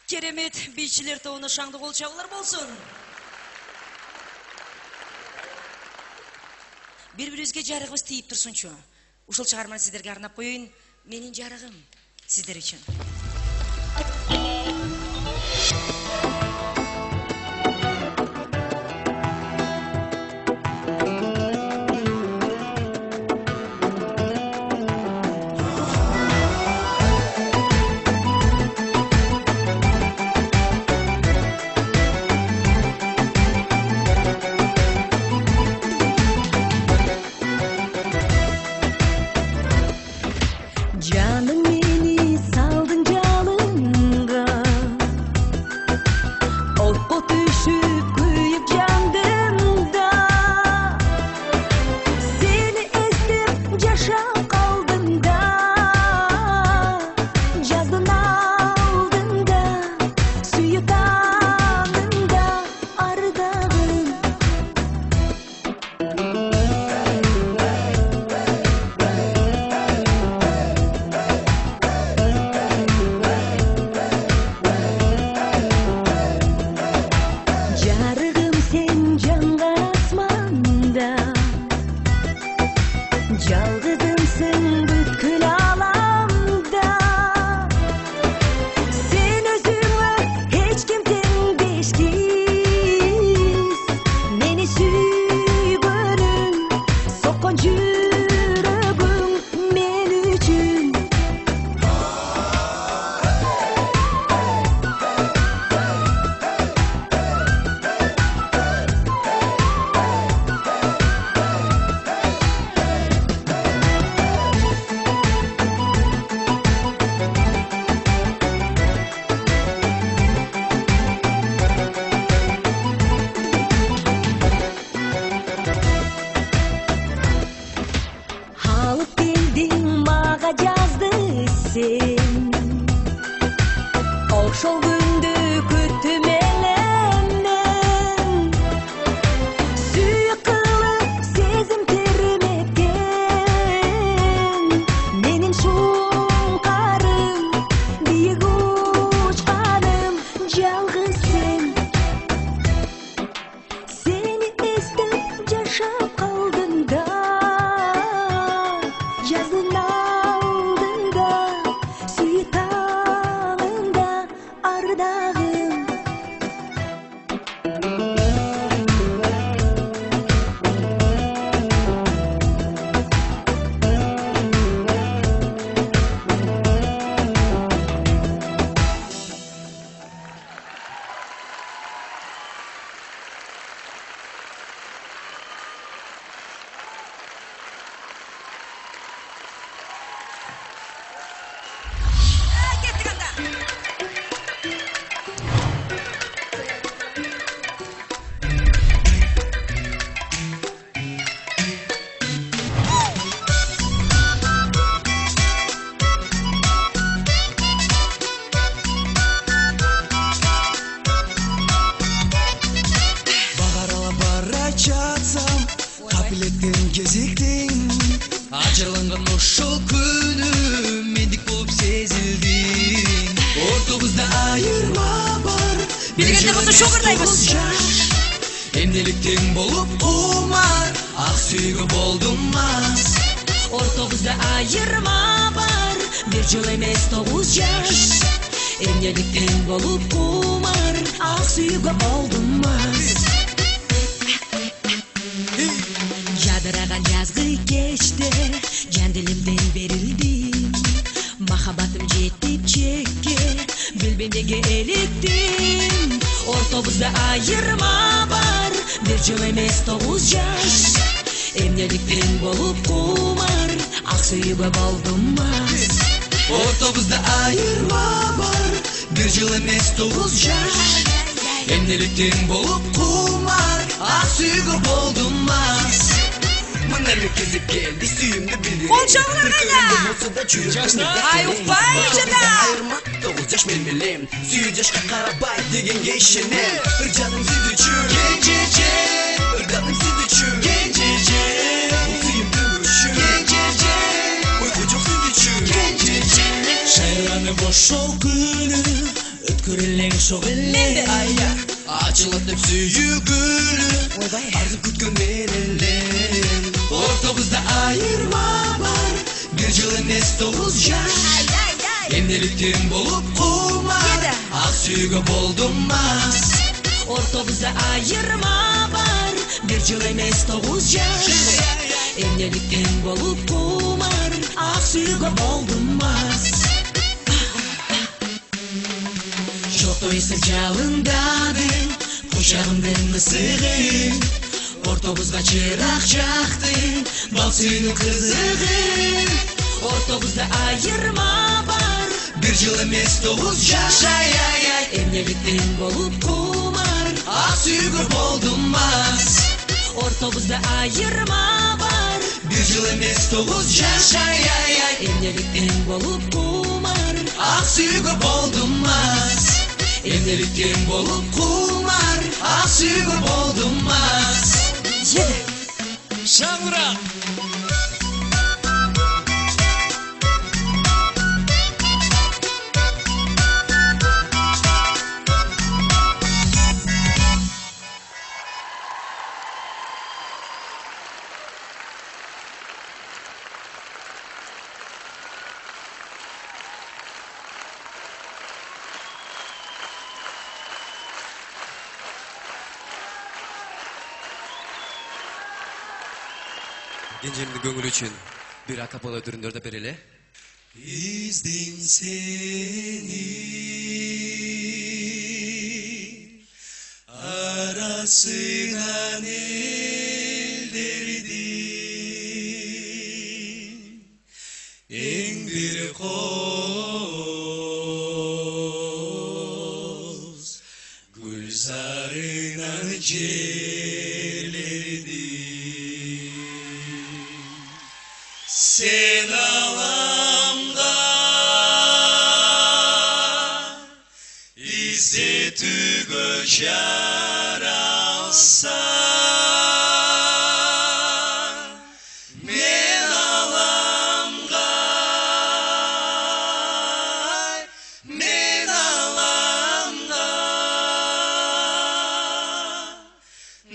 Керемет бийчилер тобуна шаңды кол чабуулар болсун. Бири-бирибизге жарыгыбыз тийип турсунчу. Ушул чыгарманы сиздерге арнап коюйн. Менин жарыгым сиздер үчүн. Canım beni saldın canınga, okko düşüp kuyup yandımda. Seni ezdim yaşap kaldım da, yazdın aldın da, suyu kanın da ardağım. Jarıgım sen jangan asmanda, жалгызымсың бүткүл аламда. Sen özüңө эч ким теңдешсиз, мени сүйгөнүң, соккон жүрөгүң мен үчүн. Алып келдиң мага жазды сен, ошол күндү күттүм элем мен. Сүйүк кылып сезим терметкен, менин шуңкарым, бийик учканым жалгыз сен. Seni ezdim yaşap kaldım da, yazdın aldın da, suyu kanında ardağım. Бағаралап бара жатсам, қабілеттен кезіктің. Ажырланған ошол күні мендік болып сезілдің. Ортамызда айырма бар, Билгенде болсо шоғырдайбыз. Эмнеликтен болып құмар, ақ сүйгі болдым мас. Ортобузда айырма бар, бир жыл эмес 9 жаш. Эмнеликтен болуп кумар, ак сүйүүгө болдум мас. Жадыраган жазгы кечте жан дилимден берилдим. Махаббатым жетип чекке, билбендеге эликтим. Ортобузда айырма бар, бир жыл эмес 9 жаш. Эмнеликтен болуп кумар, ак сүйүүгө болдум мас. Ортамызда айырма бар, бир жыл эмес 9 жаш. Эмнеликтен болып құмар, ақ сүйгі болдым мас. Мына мен кезіп келді, сүйімді білдірем. Қол шабылар қайда? Ай, ұқпай жада! Айырма 9 жаш мен білем, сүйі жашқа қарабай дегенге ішенем. Ыржаным сіз үшін, кенжеже, ыржаным сіз үшін, кенжеже. Бұл сүйімді үшін, кенжеже, uyku жоқ сіз үшін, кенжеже. Шайланып ошол күні Күрелең шоғыле Açılıp деп сүйгүлү Артып күткөн менелер Ортобузда айырма бар Бир жыл эмес 9 жаш Эмнеликтен болуп кумар Ак сүйгө болдум мас Ortamızda ayırma var Bir yıl emez 9 yaş Emnelikten bolup kumar Aksuyuga boldumaz Şokto esir çalındadın Kuşağımdın ısığı Ortamızda çırak çaktın Bal suyunun kızığı Ortamızda ayırma var Bir yıl emez 9 yaş Emnelikten bolup kumar Ак сүйгө болдум мас Ortamızda ayırma var Bir yıl emez 9 yaş Emnelikten bolup kumar Ак сүйгө болдум мас Эмнеликтен болуп кумар Ак сүйгө болдум мас Шаңырақ. Gençlerimizin көңілі үшін bir акапелла түріндерді береле. İzdin seni arasından ellerdim en bir koz gülzarından sen alamda İzzeti göçer alsan Men alamga Men alamga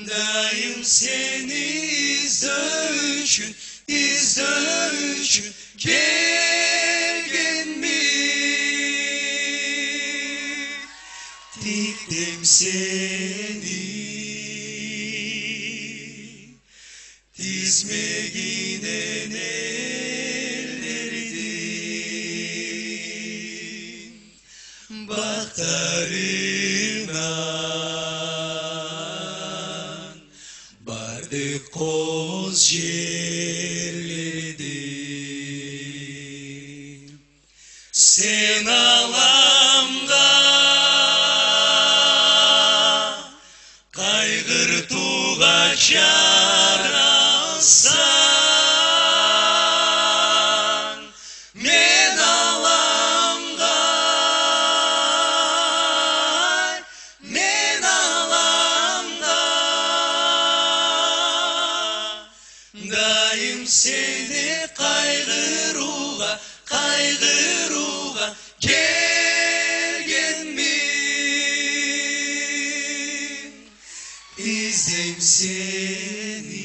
Daim seni izlöşün İzlöşün gelgen mi Diktim seni dizmeginen ellerdim Baktarından bardı koz yerlerdim Sen alamda kaygırtuğa çaralsan Men alamda Men alamda Daim seni kaygırtuğa gelgen mi İzleyim seni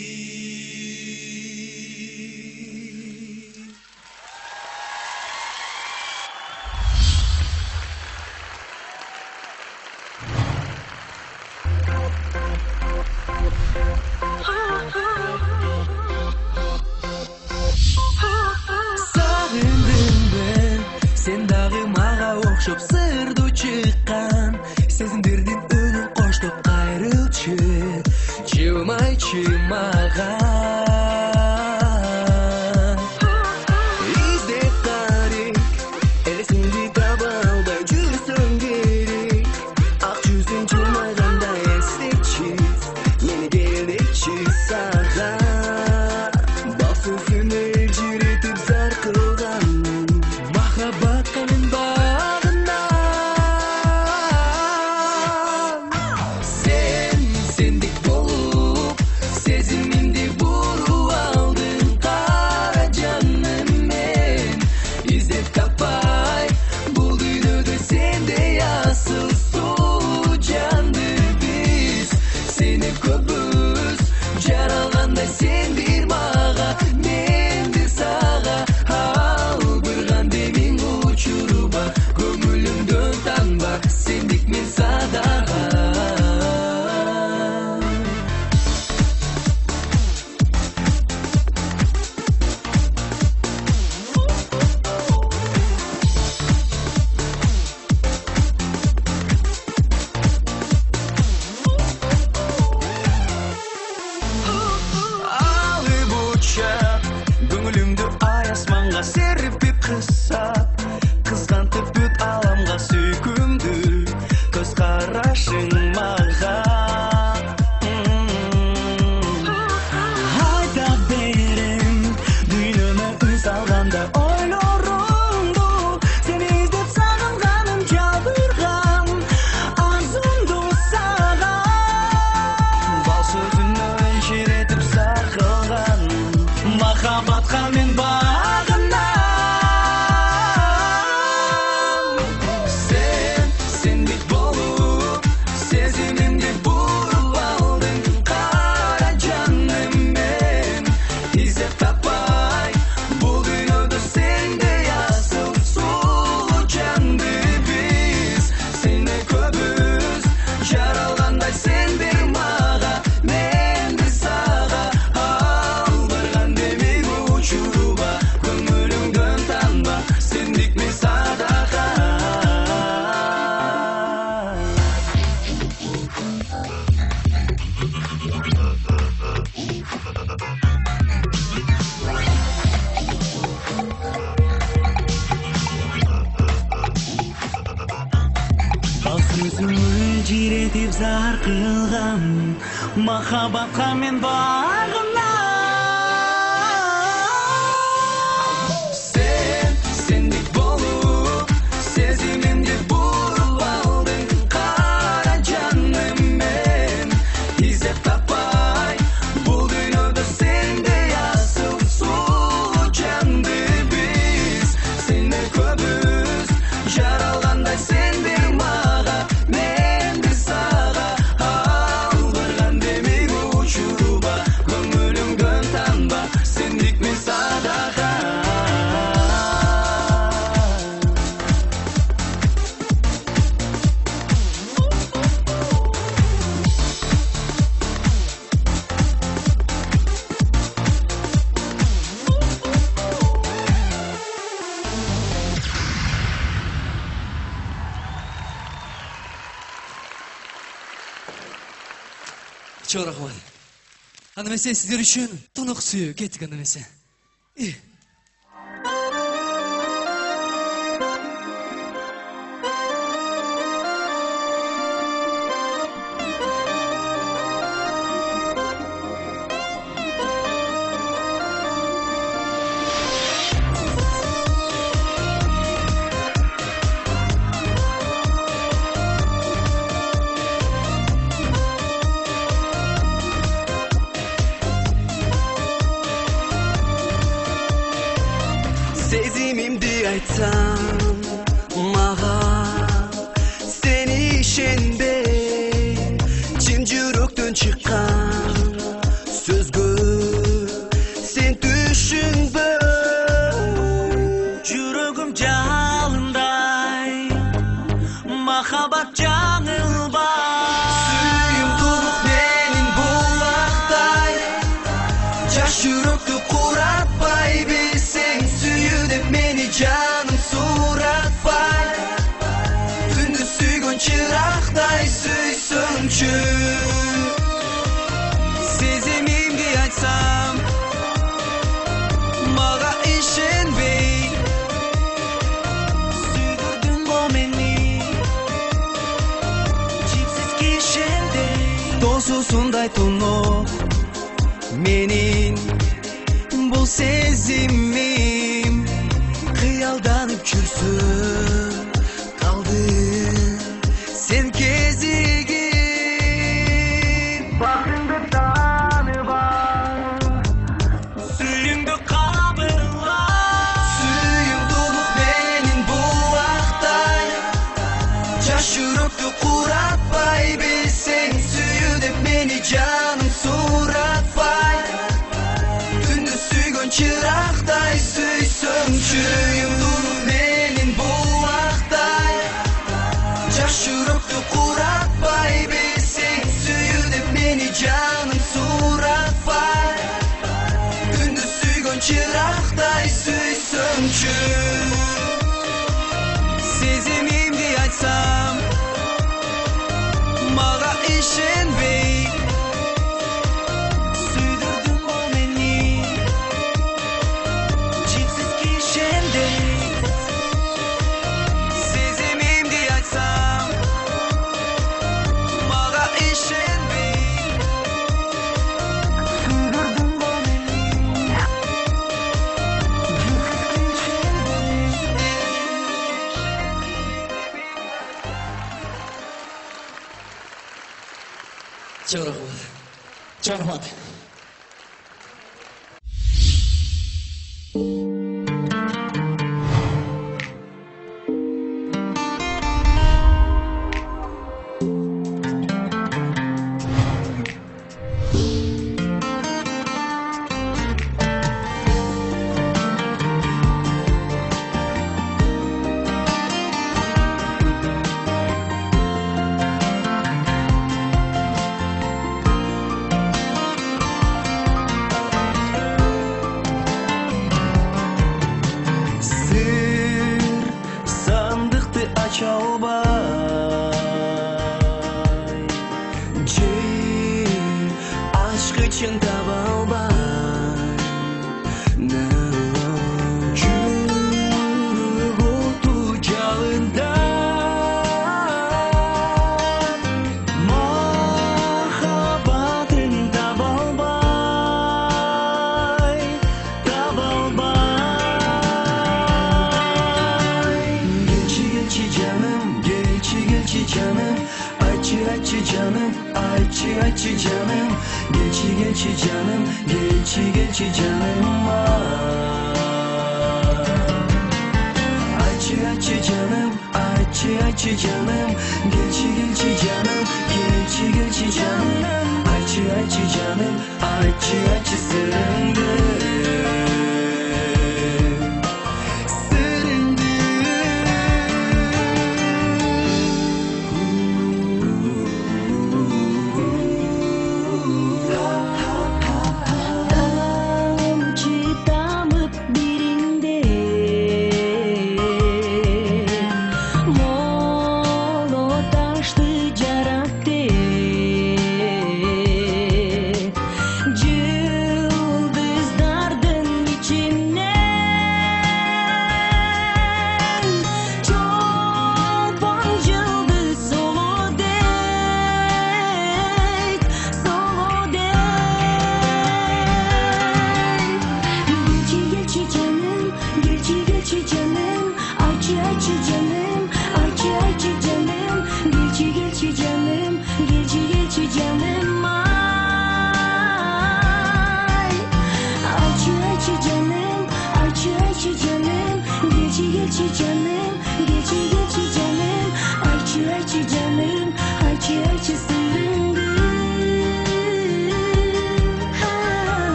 Sağındım ben Sen dağı mağa okşop sırdı çıkan Sezindirdin önüm koştup kayrılçı Çılmayçı mağa İzdep tarik Ele seni tabalda cürsün gerek Ak yüzün çılmaganda estek çiz Yeni geldek çiz sağa Basılsın elciretip zar kılgan Mahabat kanın bağından Sen sendik bolup Sezimindi buru aldın Kara canım men İzzet kapay Bu dünyada sende yasıl етіп зар қылған махаббатқа мен бағына сендік болып сезімімде бұрып алдың қара жаныммен изеп таппай бұл дүниеде сендей асыл сұлу жанды біз сені көбіз жаралғандай сендер маға менді саға алдырған демек ұшыруға көңіліңден танба сендік мен садаға Çok rahmat. Hanımefendi sizler için tonuk suyu getik hanımefendi. İyi. Sezimimdi aytsam mağa seni işende cim жүрөктөн чыккан сөзгө сен түшүнбө жүрөгүм жалындай махаббат жаңылбай сүйүм тулук менин булактай жаш жүрөктү куратпай билсең сүйүү деп мени жаным суратпай түндү сүйгөн чырактай сүйсөңчү сезимимди айтсам мага ишенбей сүйдүрдүң го мени жипсиз кишендей досусундай тоноп менин бул сезимим кыялданып жүрсөм калдым сен кезигип бактыңды таныба сүйүңдү кабылга сүйүм тулук менин булактай жаш жүрөктү куратпай билсең сүйүү деп мени жаным суратпай түндү сүйгөн чырактай сүйсөңчү сүйүм тулук менин булактай жаш жүрөктү куратпай билсең сүйүү деп мени жаным суратпай түндү сүйгөн чырактай сүйсөңчү сезимимди айтсам мага ишенбей сүйдүрдүң го мени жипсиз кишендей сезимимди айтсам мага ишенбей сүйдүрдүң го мени Çok rahmat. Çok rahmat. açı canım, geçi canım, geçi canım Açı canım, açı canım, geçi canım, geçi canım Açı canım, açı sırındı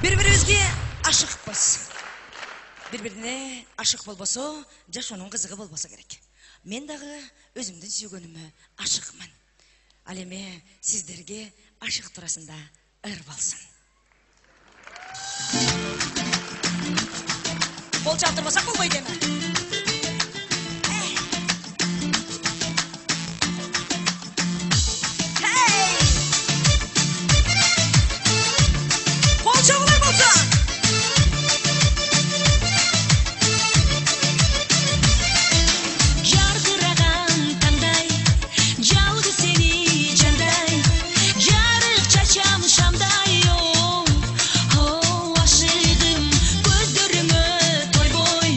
Birbiribizге ашықпыз. Бір-біріне ашық болбаса, жаш оның қызығы болбаса керек. Мен дағы өзімдің сүйгенімі ашықмын. Ал эми сіздерге ашық турасында ыр болсын. Бол чалтырмасақ болбайды ма? Gözlerime toy boy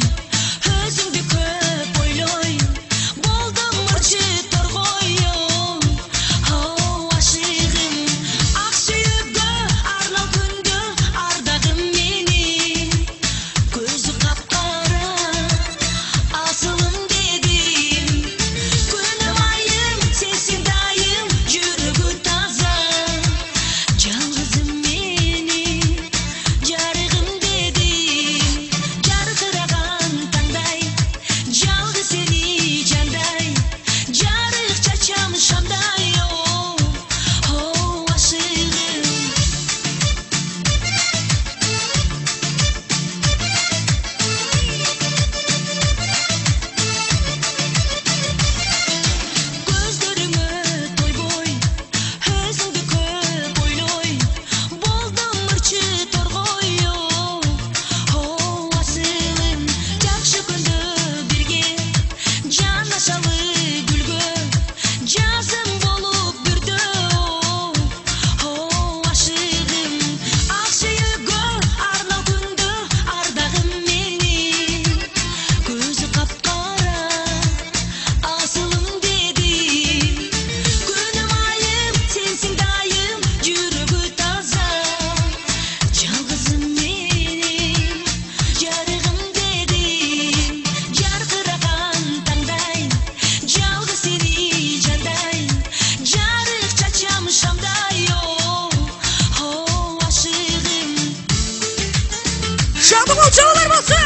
Şanlı bolçalar bolsun.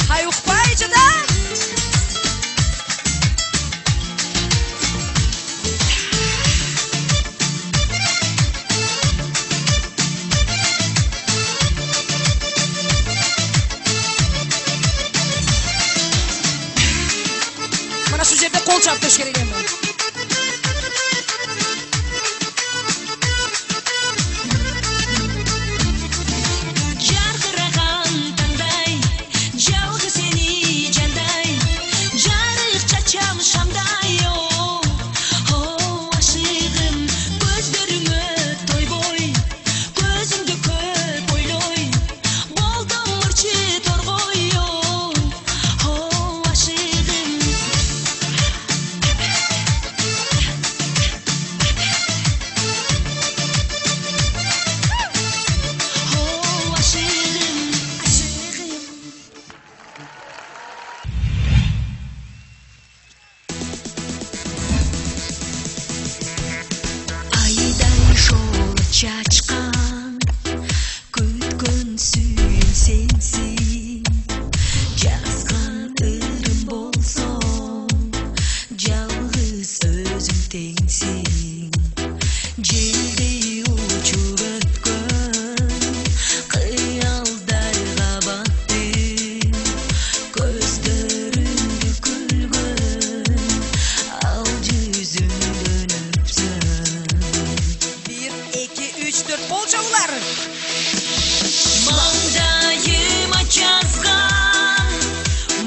Hay uqpaycı da. Mana şu жерде qol çaptırış керек endi. Çaçkan kütkün suyun sensin Жазган ырым болсоң жалгыз өзүң теңсиң Желдей учуп өткөн кыялдарга баттым Көздөрүңдү күлгөн ал жүзүңдөн өпсөм 4 bolçalar. Mangdayıma жазган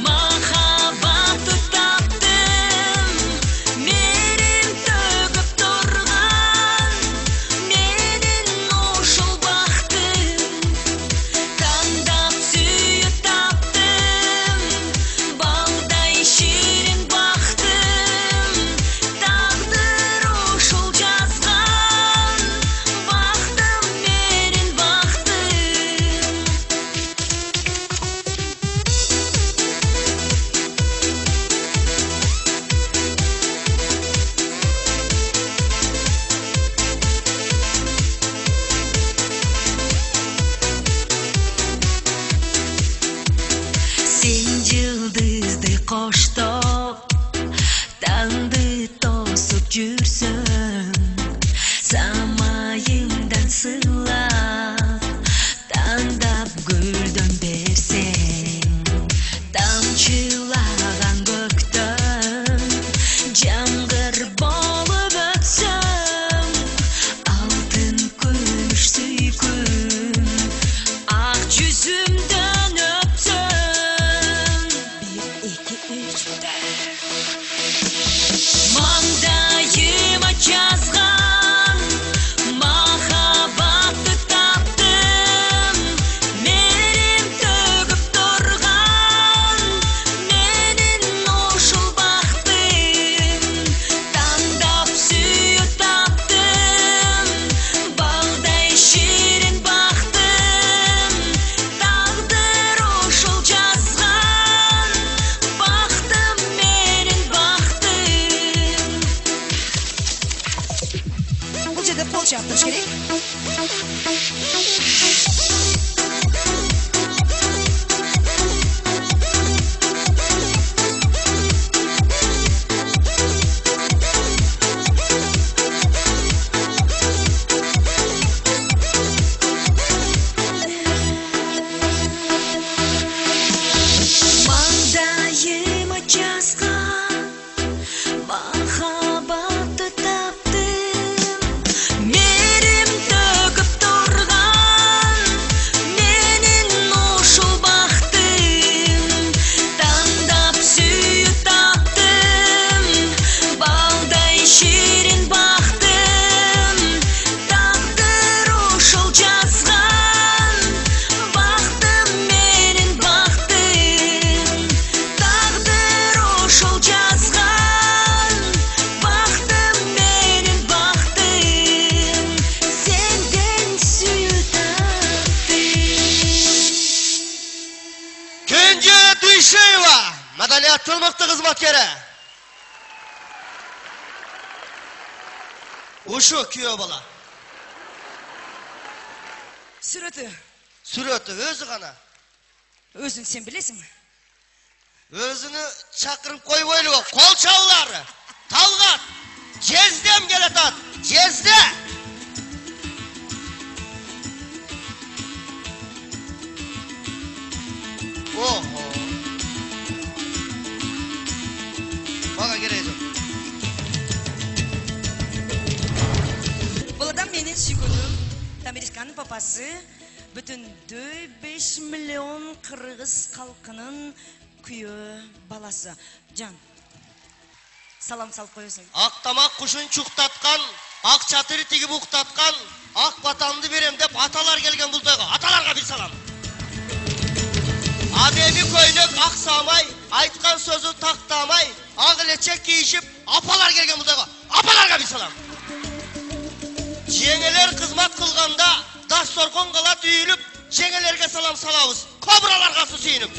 махаббатты таптым Мерим төгүп турган менин ушул бактым Тандап сүйүп таптым балдай ширин бактым Тагдыр ушул жазган бактым менин бактым Сен жылдызды коштоп таңды тосуп жүрсөң Самайыңдан сыйлап тандап гүлдөн берсең Тамчылаган көктөн жаңгыр болуп өтсөң Алтын күмүш сүйкүм ак жүзүмдөн өпсөң 1 2 3 Mangdayıma жазган махаббатты таптым Мерим төгүп турган менин ушул бактым Тандап сүйүп таптым балдай ширин бактым Тагдыр ушул жазган бактым менин бактым Bu жерде qol çaptırış керек. Mangdayıma жазган махаббатты таптым Мерим төгүп турган менин ушул бактым Тандап сүйүп таптым балдай ширин бактым Тагдыр ушул жазган бактым менин бактым Тагдыр ушул жазган бактым менин бактым Сенден сүйүп таптым Kenje Duyşeeva, madaliyat mıktı hizmetkeri. Uşu kuyov bala. Сүрөтү Сүрөтү өзү гана. Өзүң сен билесиң. Өзүнү чакырып койбойлу, кол чабуулары. Талгат, жездем келатат. Жезде. Ого. Бага керек. Бұл адам менен сүйгөнүм, Тамирисканын папасы, бүтүндөй 5 миллион кыргыз калкынын күйөө баласы. Жан, салам салып коесуң. Ак тамак кушун чуктаткан, ак чатыры тигип уктаткан, ак батамды берем деп аталар келген бул тойго. Аталарга бир салам. Адеми көйнөк аксамай, айткан сөзү тактамай, ак элечек кийишип, апалар келген бул тойго. Апаларга бир салам. Жеңелер кызмат кылганда, дасторкон калат үйүлүп, жеңелерге салам салабыз. Кобраларга су сүйүнүп.